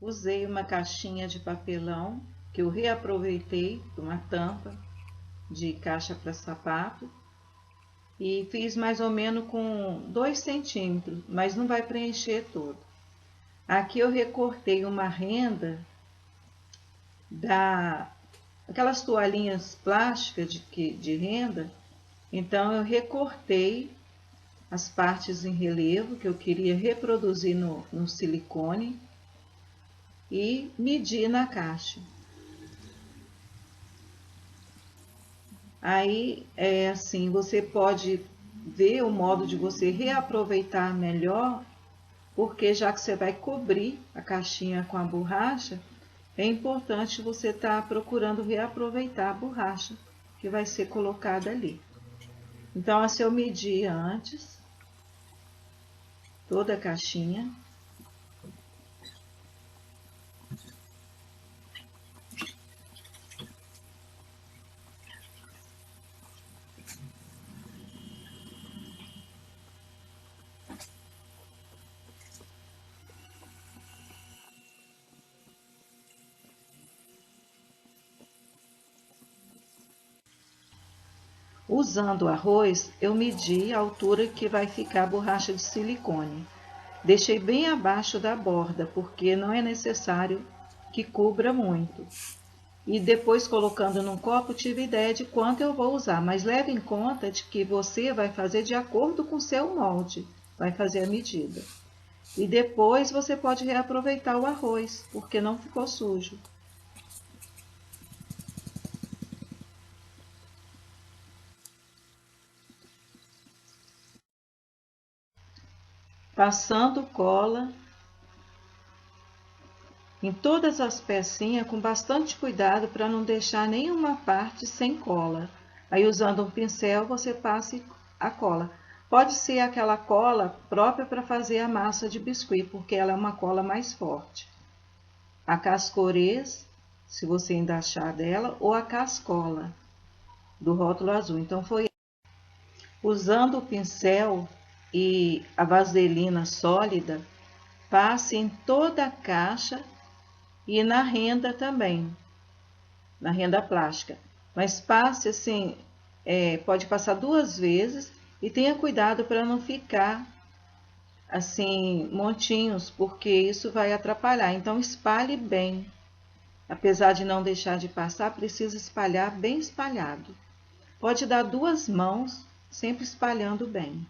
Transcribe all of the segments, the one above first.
Usei uma caixinha de papelão que eu reaproveitei, uma tampa de caixa para sapato, e fiz mais ou menos com 2 centímetros, mas não vai preencher todo. Aqui eu recortei uma renda da aquelas toalhinhas plásticas de renda, então eu recortei as partes em relevo que eu queria reproduzir no silicone e medi na caixa. Aí, assim, você pode ver o modo de você reaproveitar melhor, porque já que você vai cobrir a caixinha com a borracha, é importante você estar procurando reaproveitar a borracha que vai ser colocada ali. Então, assim, eu medi antes toda a caixinha. Usando o arroz, eu medi a altura que vai ficar a borracha de silicone. Deixei bem abaixo da borda, porque não é necessário que cubra muito. E depois, colocando num copo, tive ideia de quanto eu vou usar, mas leve em conta de que você vai fazer de acordo com o seu molde, vai fazer a medida. E depois você pode reaproveitar o arroz, porque não ficou sujo. Passando cola em todas as pecinhas com bastante cuidado para não deixar nenhuma parte sem cola. Aí, usando um pincel, você passa a cola. Pode ser aquela cola própria para fazer a massa de biscuit, porque ela é uma cola mais forte. A cascorês, se você ainda achar dela, ou a cascola do rótulo azul. Então, foi usando o pincel e a vaselina sólida, passe em toda a caixa e na renda também, na renda plástica. Mas passe assim, pode passar 2 vezes e tenha cuidado para não ficar assim montinhos, porque isso vai atrapalhar. Então espalhe bem. Apesar de não deixar de passar, precisa espalhar bem espalhado. Pode dar 2 mãos, sempre espalhando bem.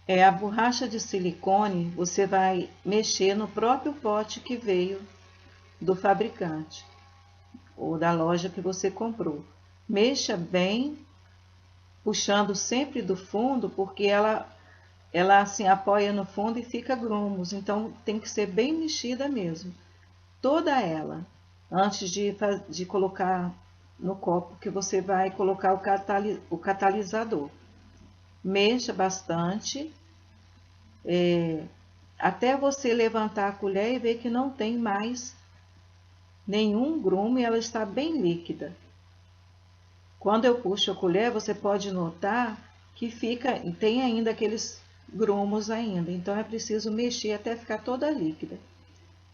A borracha de silicone, você vai mexer no próprio pote que veio do fabricante ou da loja que você comprou. Mexa bem, puxando sempre do fundo, porque ela assim apoia no fundo e fica grumos, então tem que ser bem mexida mesmo, toda ela, antes de colocar no copo que você vai colocar o catalisador. Mexa bastante, até você levantar a colher e ver que não tem mais nenhum grumo e ela está bem líquida. Quando eu puxo a colher, você pode notar que tem ainda aqueles grumos ainda, então é preciso mexer até ficar toda líquida.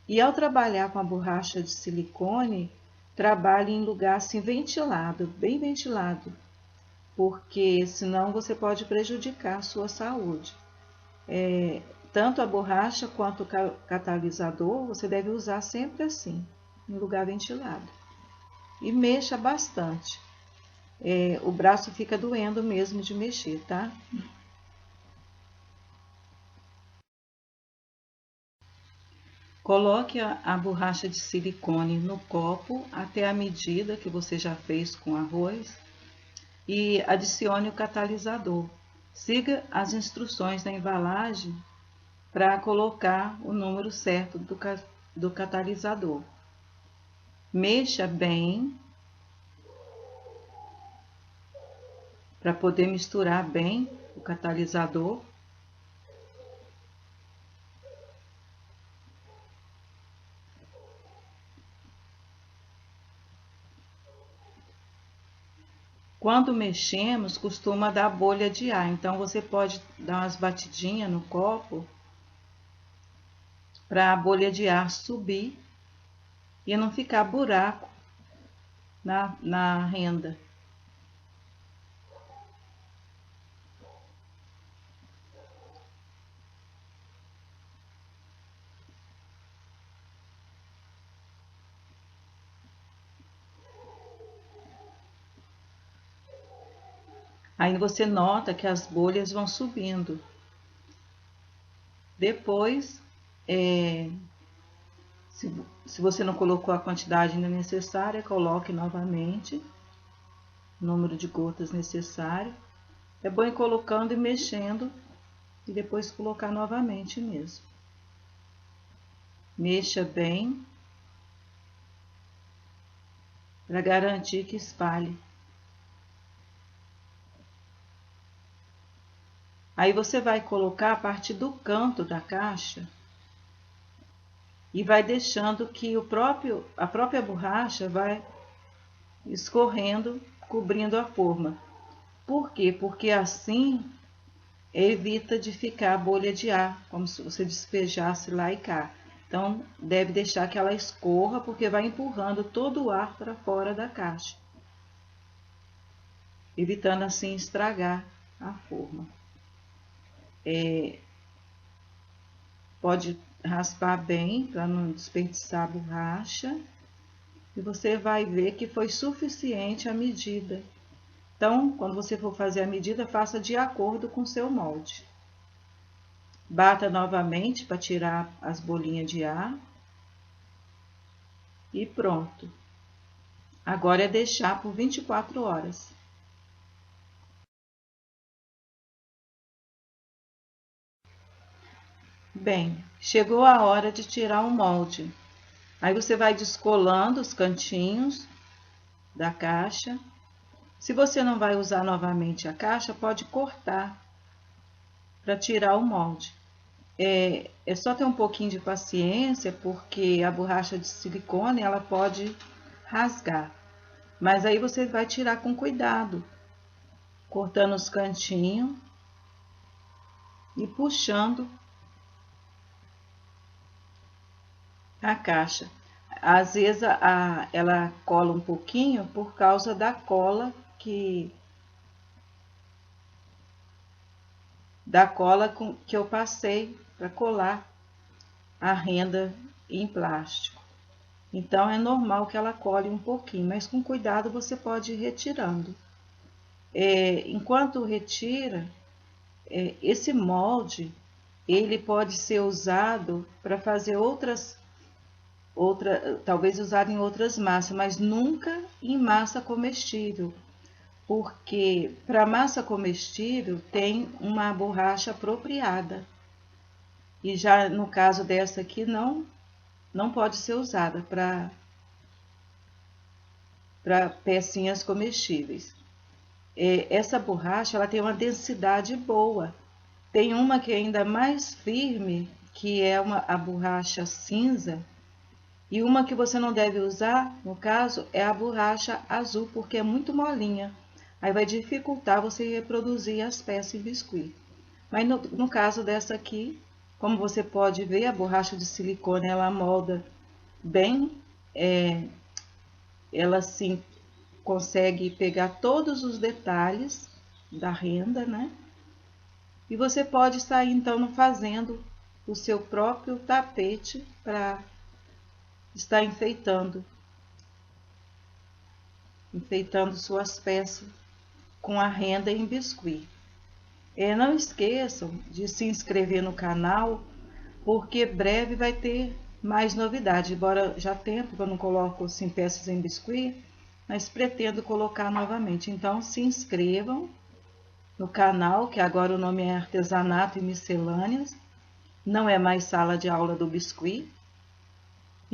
E ao trabalhar com a borracha de silicone, trabalhe em lugar assim ventilado, bem ventilado, porque senão você pode prejudicar a sua saúde. Tanto a borracha quanto o catalisador, você deve usar sempre assim, em lugar ventilado. E mexa bastante. O braço fica doendo mesmo de mexer, tá? Coloque a borracha de silicone no copo até a medida que você já fez com arroz e adicione o catalisador. Siga as instruções da embalagem para colocar o número certo do catalisador. Mexa bem para poder misturar bem o catalisador. Quando mexemos, costuma dar bolha de ar. Então, você pode dar umas batidinhas no copo para a bolha de ar subir e não ficar buraco na renda. Aí você nota que as bolhas vão subindo. Depois, se você não colocou a quantidade ainda necessária, coloque novamente o número de gotas necessário. É bom ir colocando e mexendo e depois colocar novamente mesmo. Mexa bem para garantir que espalhe. Aí você vai colocar a partir do canto da caixa e vai deixando que a própria borracha vai escorrendo, cobrindo a forma. Por quê? Porque assim evita de ficar bolha de ar, como se você despejasse lá e cá. Então, deve deixar que ela escorra, porque vai empurrando todo o ar para fora da caixa, evitando assim estragar a forma. Pode raspar bem para não desperdiçar a borracha. E você vai ver que foi suficiente a medida. Então, quando você for fazer a medida, faça de acordo com o seu molde. Bata novamente para tirar as bolinhas de ar. E pronto. Agora é deixar por 24 horas. Bem, chegou a hora de tirar o molde. Aí você vai descolando os cantinhos da caixa. Se você não vai usar novamente a caixa, pode cortar para tirar o molde. É só ter um pouquinho de paciência, porque a borracha de silicone ela pode rasgar. Mas aí você vai tirar com cuidado, cortando os cantinhos e puxando a caixa. Às vezes ela cola um pouquinho por causa da cola que eu passei para colar a renda em plástico. Então é normal que ela cole um pouquinho, mas com cuidado você pode ir retirando. Enquanto retira, esse molde ele pode ser usado para fazer talvez usado em outras massas, mas nunca em massa comestível, porque para massa comestível tem uma borracha apropriada. E já no caso dessa aqui não pode ser usada para pecinhas comestíveis. Essa borracha ela tem uma densidade boa. Tem uma que é ainda mais firme, que é a borracha cinza, e uma que você não deve usar, no caso, é a borracha azul, porque é muito molinha. Aí vai dificultar você reproduzir as peças em biscuit. Mas no caso dessa aqui, como você pode ver, a borracha de silicone ela molda bem, ela sim consegue pegar todos os detalhes da renda, né? E você pode sair então fazendo o seu próprio tapete para estar enfeitando suas peças com a renda em biscuit. Não esqueçam de se inscrever no canal, porque breve vai ter mais novidades. Embora já tempo que eu não coloco assim, peças em biscuit, mas pretendo colocar novamente. Então se inscrevam no canal, que agora o nome é Artesanato e Miscelâneas, não é mais sala de aula do biscuit.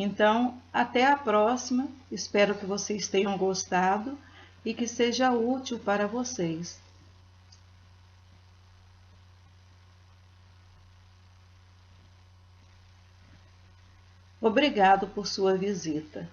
Então, até a próxima, espero que vocês tenham gostado e que seja útil para vocês. Obrigado por sua visita.